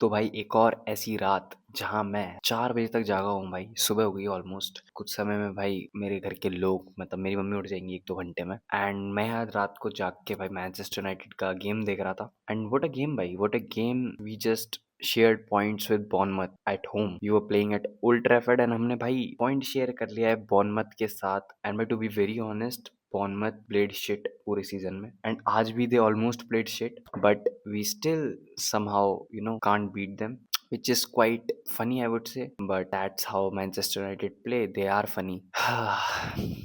तो भाई एक और ऐसी रात जहाँ मैं 4 बजे तक जागा हूँ भाई। सुबह हो गई ऑलमोस्ट। कुछ समय में भाई मेरे घर के लोग मतलब मेरी मम्मी उठ जाएंगी 1-2 घंटे में। एंड मैं आज रात को जाग के भाई मैनचेस्टर यूनाइटेड का गेम देख रहा था। एंड व्हाट अ गेम भाई, what a game. We just shared points with Bournemouth at home. You were playing at Old Trafford and हमने भाई पॉइंट शेयर कर लिया है बॉर्नमथ के साथ। एंड मैं to be very honest, Bournemouth played shit पूरे सीजन में एंड आज भी they almost played shit, but we still somehow can't beat them, which is quite funny I would say, but that's how Manchester United play. They are funny.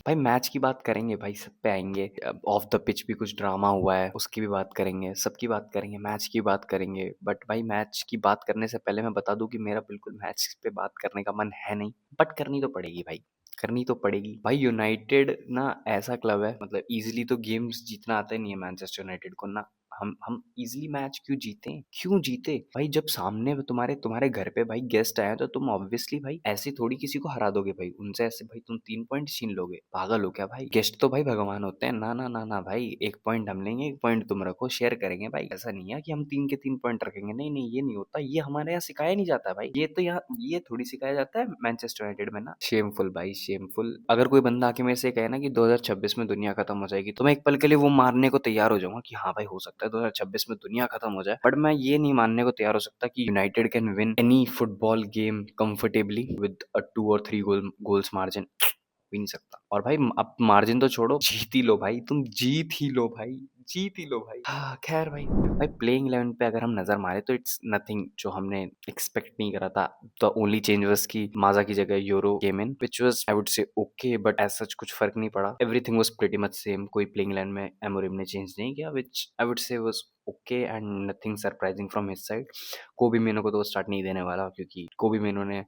भाई match की बात करेंगे भाई, सब पे आएंगे। ऑफ द पिच भी कुछ ड्रामा हुआ है उसकी भी बात करेंगे, सबकी बात करेंगे, मैच की बात करेंगे। बट भाई मैच की बात करने से पहले मैं बता दूं कि मेरा बिल्कुल मैच पे बात करने का मन है नहीं, बट करनी तो पड़ेगी भाई, करनी तो पड़ेगी भाई। यूनाइटेड ना ऐसा क्लब है, मतलब इजीली तो गेम्स जीतना आता ही नहीं है मैनचेस्टर यूनाइटेड को ना। हम इजीली मैच क्यों जीते, क्यों जीते भाई? जब सामने तुम्हारे तुम्हारे घर पे भाई गेस्ट आए तो तुम ऑब्वियसली भाई ऐसे थोड़ी किसी को हरा दोगे भाई, उनसे ऐसे भाई तुम 3 पॉइंट छीन लोगे? पागल हो क्या भाई? गेस्ट तो भाई भगवान होते हैं। ना ना ना ना भाई, 1 पॉइंट हम लेंगे, 1 पॉइंट तुम रखो, शेयर करेंगे भाई। ऐसा नहीं है कि हम 3 के 3 पॉइंट रखेंगे, नहीं नहीं, ये नहीं होता। ये हमारे यहाँ सिखाया नहीं जाता भाई। ये तो यहाँ ये थोड़ी सिखाया जाता है मैनचेस्टर यूनाइटेड में ना। शेमफुल भाई, शेमफुल। अगर कोई बंदा आके मेरे से कहे ना कि 2026 में दुनिया खत्म हो जाएगी, तो मैं एक पल के लिए वो मारने को तैयार हो जाऊंगा कि हाँ भाई हो सकता है 2026 में दुनिया खत्म हो जाए, बट मैं ये नहीं मानने को तैयार हो सकता कि United can win any football game comfortably with a 2 और 3 गोल्स मार्जिन। भी नहीं सकता। और भाई अब मार्जिन तो छोड़ो, जीत ही लो भाई, तुम जीत ही लो भाई, जीत ही लो भाई। हाँ खैर भाई, प्लेइंग 11 पे अगर हम नजर मारे तो इट्स नथिंग जो हमने एक्सपेक्ट नहीं करा था। द ओनली चेंज वाज की माजा की जगह Yoro came in, which was I would say okay, but as such कुछ फर्क नहीं पड़ा। Everything was pretty much same. कोई प्लेइंग 11 में एमोरिम ने चेंज नहीं किया, which I would say was okay and nothing surprising from his side. Kobbie Mainoo को तो स्टार्ट नहीं देने वाला, क्योंकि कोबी मेनो ने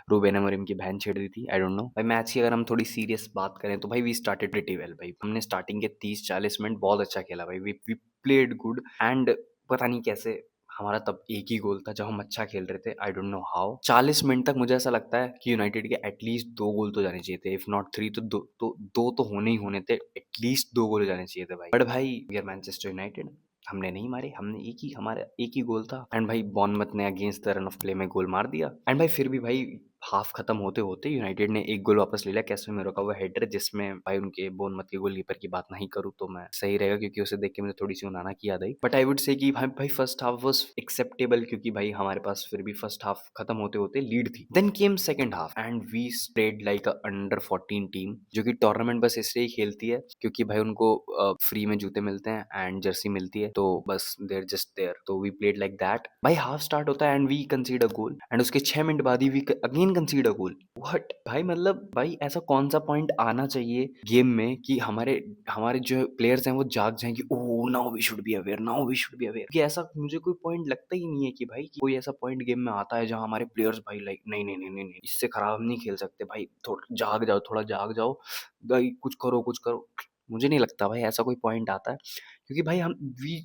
रूबेन अमोरिम की बहन छेड़ दी थी। आई डोंट नो भाई। मैच की अगर हम थोड़ी सीरियस बात करें तो भाई वी स्टार्टेड प्रीटी वेल भाई। हमने स्टार्टिंग के 30-40 मिनट बहुत अच्छा खेला भाई। वी प्लेड गुड एंड पता नहीं कैसे हमारा तब एक ही गोल था जब हम अच्छा खेल रहे थे। I don't know how 40 minute तक मुझे ऐसा लगता है कि यूनाइटेड के एटलीस्ट 2 गोल तो जाने चाहिए थे, इफ नॉट 3 तो दो तो होने ही होने थे। एटलीस्ट 2 गोल जाने चाहिए थे भाई। बट भाई वी आर मैनचेस्टर यूनाइटेड, हमने नहीं मारे। हमने हमारा एक ही गोल था एंड भाई बॉर्नमथ ने against the run of play में गोल मार दिया। एंड भाई फिर भी भाई हाफ खत्म होते होते यूनाइटेड ने एक गोल वापस ले लिया। कैसेमीरो का वो हेडर, जिसमें भाई उनके बोनमत के गोलकीपर की बात नहीं करूँ तो मैं सही रहेगा, क्योंकि उसे देख के मुझे थोड़ी सी उनाना की याद आई। बट आई वुड से कि भाई फर्स्ट हाफ वाज एक्सेप्टेबल, क्योंकि भाई हमारे पास फिर भी फर्स्ट हाफ खत्म होते होते लीड थी। Then came second half and we stayed like a under 14 team, जो कि टूर्नामेंट बस इसलिए ही खेलती है क्योंकि भाई उनको फ्री में जूते मिलते हैं एंड जर्सी मिलती है, तो बस देर जस्ट देयर। तो वी प्लेड लाइक दैट भाई। हाफ स्टार्ट होता है and we concede a goal and उसके 6 मिनट बाद ही we again concede a goal. What भाई, मतलब भाई ऐसा कौन सा पॉइंट आना चाहिए गेम में कि हमारे हमारे जो प्लेयर्स हैं वो जाग जाएं कि oh now we should be aware, now we should be aware. कि ऐसा मुझे कोई पॉइंट लगता ही नहीं है कि भाई कि कोई ऐसा पॉइंट गेम में आता है जहां हमारे प्लेयर्स भाई लाइक नहीं नहीं नहीं नहीं नहीं, इससे खराब हम नहीं खेल सकते भाई, थोड़ा जाग जाओ, थोड़ा जाग जाओ भाई, कुछ करो कुछ करो। मुझे नहीं लगता भाई ऐसा कोई पॉइंट आता है, क्योंकि भाई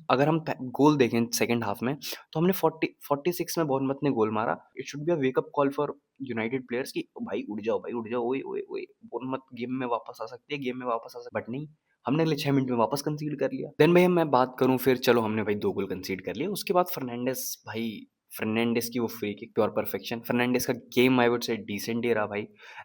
अगर हम गोल देखें सेकंड हाफ में, तो हमने 46 में बोर्नमथ ने गोल मारा। It should be a wake up call for United players कि भाई उठ जाओ, भाई उठ जाओ, ओए ओए ओए, बोर्नमथ गेम में वापस आ सकती है, गेम में वापस आ सकती है। बट नहीं, हमने अगले 6 मिनट में वापस कंसीड कर लिया। देन भाई मैं बात करूं, फिर चलो हमने भाई 2 गोल कंसीड कर लिया। उसके बाद फर्नांडिस की वो free kick pure perfection. Fernandes का game I would say decent ही रहा भाई।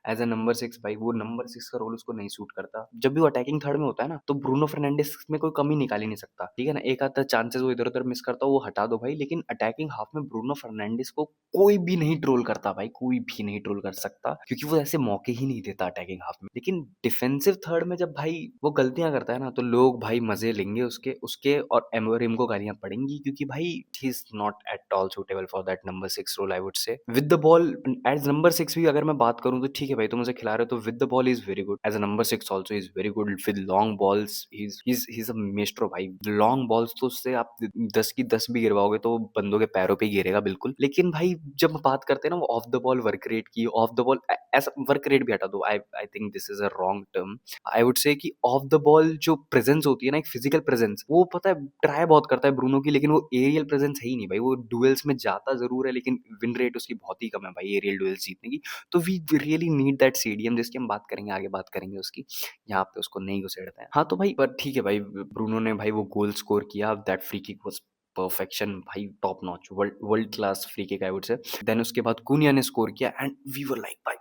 एज अ नंबर 6 भाई, वो नंबर 6 का रोल उसको नहीं सूट करता। जब भी वो अटैकिंग थर्ड में होता है ना, तो ब्रूनो फर्नांडिस में कोई कमी निकाल ही नहीं सकता, ठीक है ना। एक आधा चांसेस वो इधर उधर मिस करता हो वो हटा दो भाई, लेकिन अटैकिंग हाफ में ब्रूनो फर्नांडिस को कोई भी नहीं ट्रोल करता भाई, कोई भी नहीं ट्रोल कर सकता, क्योंकि वो ऐसे मौके ही नहीं देता अटैकिंग हाफ में। लेकिन डिफेंसिव थर्ड में जब भाई वो गलतियां करता है ना, तो लोग भाई मजे लेंगे उसके उसके और एमोरिम को गालियां पड़ेंगी, क्योंकि भाई he is not at all suitable for that number 6 role I would say. With the ball as number 6 भी अगर मैं बात करूं तो ठीक है भाई, तुम उसे खिला रहे हो तो with the ball is very good. As a number 6 also is very good with long balls. He is a maestro भाई। लॉन्ग बॉल्स तो उससे आप 10 की 10 भी गिरवाओगे तो बंदों के पैरों पे ही गिरेगा बिल्कुल। लेकिन भाई जब बात करते हैं ना वो off the ball work rate की, ऑफ द बॉल ऐसा वर्क रेट भी हटा दो, I I think this is a wrong term. I would say कि ऑफ द बॉल जो प्रेजेंस होती है ना, एक फिजिकल प्रेजेंस, वो पता है ट्राई बहुत करता है ब्रूनो की, लेकिन वो एरियल प्रेजेंस है ही नहीं भाई। वो डुएल्स में जाता जरूर है, लेकिन विन रेट उसकी बहुत ही कम है भाई एरियल डुएल्स जीतने की। तो we really need that CDM, जिसकी हम बात करेंगे, आगे बात करेंगे उसकी। यहाँ पे उसको नहीं घुसेड़ते हैं। हाँ तो भाई पर ठीक है भाई, ब्रूनो ने भाई वो गोल स्कोर किया। That free kick was perfection भाई, top notch, world world class free kick I would say. Then उसके बाद कुनिया ने स्कोर किया एंड वी वर लाइक भाई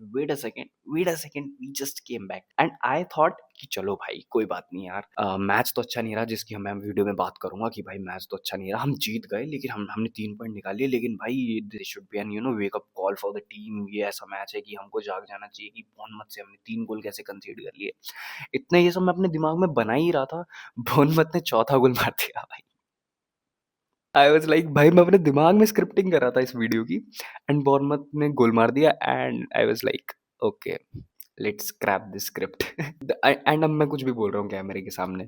wait a second, we just came back and I thought कि चलो भाई कोई बात नहीं यार, मैच तो अच्छा नहीं रहा, जिसकी मैं वीडियो में बात करूंगा कि भाई मैच तो अच्छा नहीं रहा, हम जीत गए लेकिन हमने 3 पॉइंट निकाल लिए, लेकिन भाई this should be an wake up call for the team. ये ऐसा मैच है कि हमको जाग जाना चाहिए कि बोर्नमथ से हमने 3 गोल कैसे कंसीड कर लिए। इतना ये सब मैं अपने दिमाग में बना ही रहा था, बोर्नमथ ने चौथा गोल मार दिया भाई। आई वाज लाइक भाई मैं अपने दिमाग में स्क्रिप्टिंग कर रहा था इस वीडियो की एंड बोर्नमथ ने गोल मार दिया and I was like okay, let's scrap this script and अब मैं कुछ भी बोल रहा हूँ कैमरे के सामने,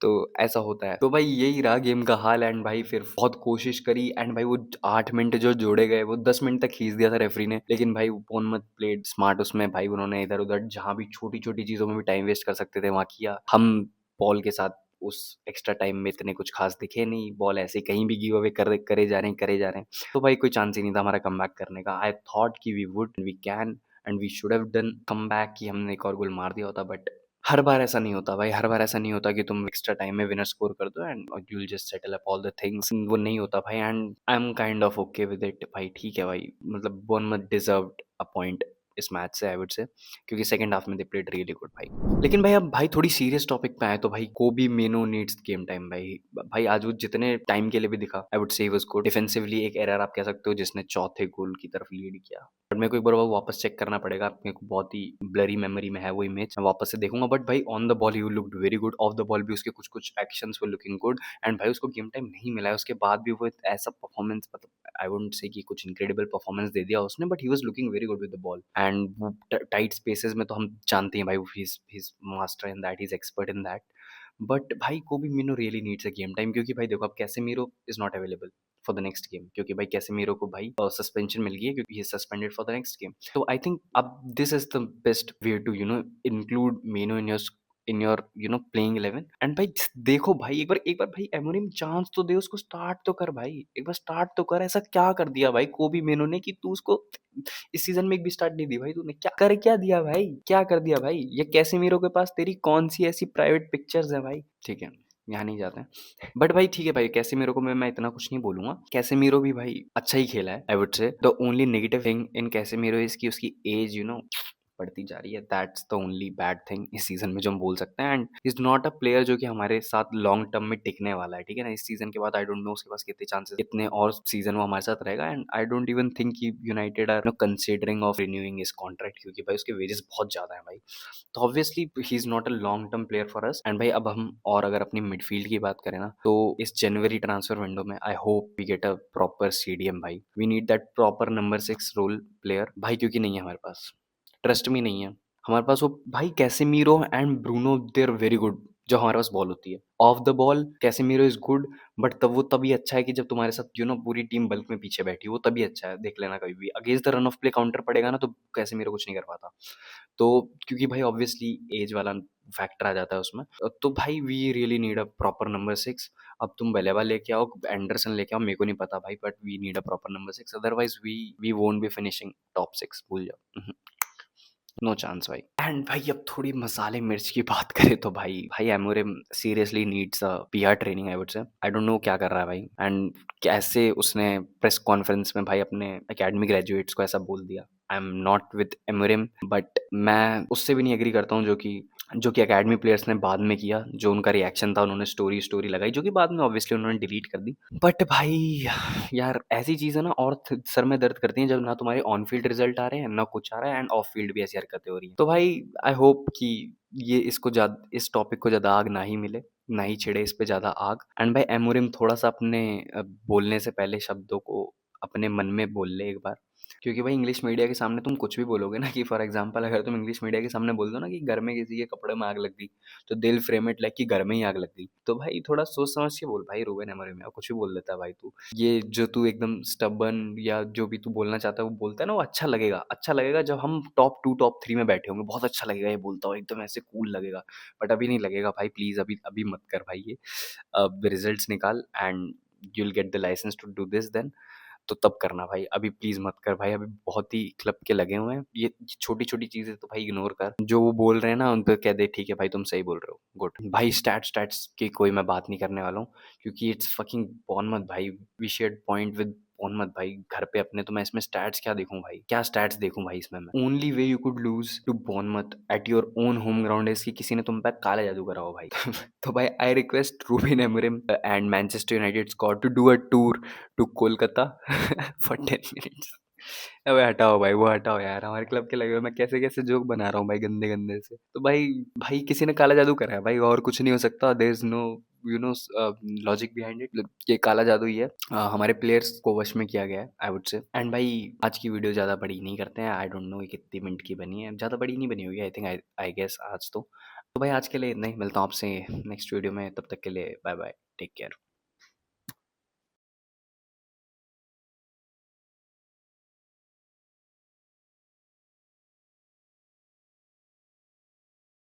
तो ऐसा होता है। तो भाई यही रहा गेम का हाल एंड भाई फिर बहुत कोशिश करी एंड भाई वो 8 मिनट जो जोड़े गए वो 10 मिनट तक खींच दिया था रेफरी ने, लेकिन भाई बोर्नमथ प्लेड स्मार्ट उसमें भाई, उन्होंने इधर उधर जहाँ भी छोटी छोटी चीजों में भी टाइम वेस्ट कर सकते थे वहाँ किया। हम बॉल के साथ उस एक्स्ट्रा टाइम में इतने कुछ खास दिखे नहीं, बॉल ऐसे ही कहीं भी गिव अवे करे जा रहे हैं, तो भाई कोई चांस ही नहीं था हमारा कमबैक करने का। आई थॉट कि we can and we should have done comeback, कि हमने एक और गोल मार दिया होता, बट हर बार ऐसा नहीं होता भाई, हर बार ऐसा नहीं होता कि तुम एक्स्ट्रा टाइम में विनर स्कोर कर दो and you will just settle up all the things, वो नहीं होता भाई and I am kind of okay with it भाई। ठीक है भाई, मतलब बोर्नमथ डिजर्व्ड अ पॉइंट इस मैच से आई वुड से, क्योंकि सेकंड हाफ में दे प्लेड रियली गुड भाई। लेकिन भाई अब भाई थोड़ी सीरियस टॉपिक पे आए तो भाई कोबी मेनो नीड्स गेम टाइम भाई। भाई आज वो जितने टाइम के लिए भी दिखा आई वुड से ही वाज गुड। डिफेंसिवली एक एरर आप कह सकते हो जिसने चौथे गोल की तरफ लीड किया, बट मेरे को एक बार वो वापस चेक करना पड़ेगा, मेरे को बहुत ही ब्लरी मेमोरी में है वो इमेज, मैं वापस से देखूंगा। बट भाई on the ball he looked very good, of the ball भी उसके कुछ कुछ actions were looking good and भाई उसको गेम टाइम नहीं मिला है, उसके बाद भी वो ऐसा परफॉर्मेंस, मतलब आई वुडंट से कि कुछ इनक्रेडिबल परफॉर्मेंस दे दिया उसने, but he was looking very good with the ball and वो टाइट स्पेसेस में तो हम जानते हैं भाई he is master in that, he is expert in that. But भाई Kobbie Mainoo really needs a game time, क्योंकि भाई देखो अब Casemiro is not available for the next game, क्योंकि भाई कैसेमीरो को भाई सस्पेंशन मिल गई है क्योंकि he suspended for the next game. तो आई थिंक अब this is the best way to include Mainoo in your playing 11 and भाई देखो भाई एक बार भाई एमोरिम चांस तो दे उसको, स्टार्ट तो कर भाई, एक बार स्टार्ट तो कर। ऐसा क्या कर दिया भाई कोबी मेनो ने कि तू उसको इस सीजन में एक भी स्टार्ट नहीं दी भाई, तूने क्या दिया भाई, क्या कर दिया भाई। ये कैसेमीरो के पास तेरी कौन सी ऐसी प्राइवेट पिक्चर्स है भाई, ठीक है यहाँ नहीं जाते हैं, बट भाई ठीक है भाई कैसेमीरो को मैं इतना कुछ नहीं बोलूंगा, कैसेमीरो भी भाई अच्छा ही खेला है आई वुड से। The only negative thing in Casemiro is कि उसकी एज बढ़ती जा रही है, that's the only bad thing इस सीजन में जो हम बोल सकते हैं and is not a player जो कि हमारे साथ लॉन्ग टर्म में टिकने वाला है, ठीक है ना। इस सीजन के बाद आई डोंट नो उसके पास कितने चांसेस, कितने और सीजन वो हमारे साथ रहेगा and I don't even think कि United are considering of renewing his contract, क्योंकि भाई उसके वेजेस बहुत ज्यादा है भाई। तो obviously he is not a long term player for us and भाई अब हम और अगर अपनी मिडफील्ड की बात करें ना, तो इस जनवरी ट्रांसफर विंडो में I hope we get a proper CDM भाई, we need that proper number 6 role player भाई, क्योंकि नहीं है हमारे पास, ट्रस्ट में नहीं है हमारे पास वो भाई। Casemiro and Bruno they are very good जब हमारे पास बॉल होती है, off the ball Casemiro is good, but तब वो तभी अच्छा है कि जब तुम्हारे साथ पूरी टीम बल्क में पीछे बैठी, वो तभी अच्छा है, देख लेना कभी भी against the run of play counter पड़ेगा ना तो कैसेमीरो कुछ नहीं कर पाता। तो क्योंकि भाई ऑब्वियसली एज वाला फैक्टर आ जाता है उसमें, तो भाई we really need a proper number 6। अब तुम बलेबा लेके आओ, एंडरसन लेके आओ, मेरे को नहीं पता भाई, but we need a proper number 6, otherwise we won't be finishing top 6, भूल जाओ, नो चांस भाई। एंड भाई अब थोड़ी मसाले मिर्च की बात करें तो भाई Amorim seriously needs a PR training I would से। आई डोंट नो क्या कर रहा है भाई एंड कैसे उसने प्रेस कॉन्फ्रेंस में भाई अपने एकेडमी ग्रेजुएट्स को ऐसा बोल दिया। I am not with Amorim, but मैं उससे भी नहीं एग्री करता हूँ जो कि एकेडमी प्लेयर्स ने बाद में किया, जो उनका रिएक्शन था, उन्होंने स्टोरी लगाई जो कि बाद में ऑब्वियसली उन्होंने डिलीट कर दी। बट भाई यार ऐसी चीज़ें ना और सर में दर्द करती हैं जब ना तुम्हारे ऑन फील्ड रिजल्ट आ रहे हैं ना कुछ आ रहा है एंड ऑफ फील्ड भी ऐसी हरकतें हो रही हैं। तो भाई आई होप कि ये इस टॉपिक को ज़्यादा आग ना ही मिले, ना ही छिड़े इस पे ज़्यादा आग एंड भाई एमोरिम थोड़ा सा अपने बोलने से पहले शब्दों को अपने मन में बोल ले एक बार, क्योंकि भाई इंग्लिश मीडिया के सामने तुम कुछ भी बोलोगे ना, कि फॉर एग्जांपल अगर तुम इंग्लिश मीडिया के सामने बोल दो ना कि घर में किसी के कपड़े में आग लग गई, तो दिल फ्रेम इट लाइक कि घर में ही आग लग गई। तो भाई थोड़ा सोच समझ के बोल भाई, रूबेन अमोरिम में कुछ भी बोल देता है भाई तू, ये जो तू एकदम स्टबन या जो भी तू बोलना चाहता है वो बोलता है ना, वो अच्छा लगेगा जब हम टॉप 2 टॉप 3 में बैठे होंगे, बहुत अच्छा लगेगा ये बोलता हो, एकदम ऐसे कूल लगेगा। बट अभी नहीं लगेगा भाई, प्लीज अभी अभी मत कर भाई ये, अब रिजल्ट्स निकाल and you'll get the license to do this then। तो तब करना भाई, अभी प्लीज़ मत कर भाई, अभी बहुत ही क्लब के लगे हुए हैं। ये छोटी-छोटी चीज़ें तो भाई इग्नोर कर, जो वो बोल रहे हैं ना उन पे कह दे ठीक है भाई तुम सही बोल रहे हो, गुड। भाई स्टैट्स की कोई मैं बात नहीं करने वाला हूँ, क्योंकि इट्स फकिंग बॉर्नमouth भाई, वी शेयर्ड पॉइंट विद बॉर्नमouth भाई, घर पे अपने। तो मैं इसमें स्टैट्स क्या देखूँ भाई, क्या स्टैट्स देखूँ भाई इसमें मैं? Only way you could lose to बॉर्नमouth at your own home ground is कि किसी ने तुम पे काला जादू करा हो भाई। तो भाई I request Ruben Amorim and Manchester United squad to do a tour to Kolkata for 10 minutes. अबे हटाओ भाई, वो हटाओ यार, हमारे क्लब के लगे हुए, मैं कैसे-कैसे जोक बना रहा हूँ भाई गंदे-गंदे से। तो भाई भाई किसी ने काला जादू करा है भाई, और कुछ नहीं हो सकता। There is no you know logic behind it, ये काला जादू ही है। हमारे प्लेयर्स को वश में किया गया है आई वुड से। एंड भाई आज की वीडियो ज़्यादा बड़ी नहीं करते हैं, आई डोंट नो ये कितनी मिनट की बनी है, ज़्यादा बड़ी नहीं बनी होगी आई थिंक, आई गेस आज तो। तो भाई आज के लिए इतना ही, मिलता हूँ आपसे नेक्स्ट वीडियो में, तब तक के लिए बाय बाय, टेक केयर।